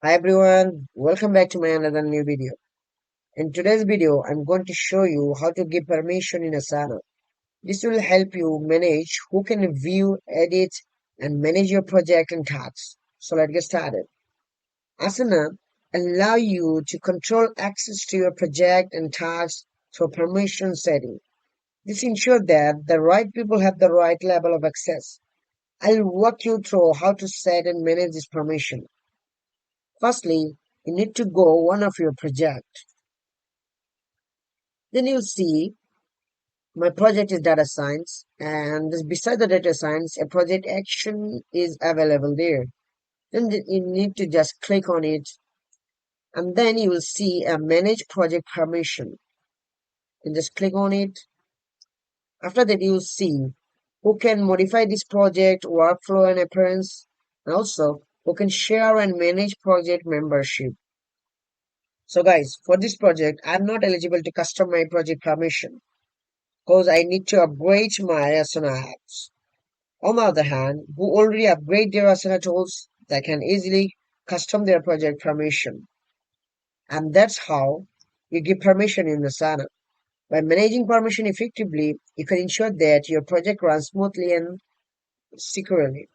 Hi everyone, welcome back to my another new video. In today's video, I'm going to show you how to give permission in Asana. This will help you manage who can view, edit, and manage your project and tasks. So let's get started. Asana allow you to control access to your project and tasks through permission setting. This ensures that the right people have the right level of access. I'll walk you through how to set and manage this permission. Firstly, you need to go one of your project. Then you'll see my project is data science, and beside the data science, a project action is available there. Then you need to just click on it, and then you will see a manage project permission. And just click on it. After that, you'll see who can modify this project, workflow and appearance, and also who can share and manage project membership. So guys, for this project, I'm not eligible to custom my project permission because I need to upgrade my Asana apps. On the other hand, who already upgrade their Asana tools, they can easily custom their project permission. And that's how you give permission in Asana. By managing permission effectively, you can ensure that your project runs smoothly and securely.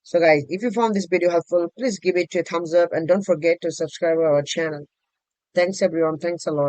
So guys, if you found this video helpful, please give it a thumbs up and don't forget to subscribe to our channel. Thanks everyone. Thanks a lot.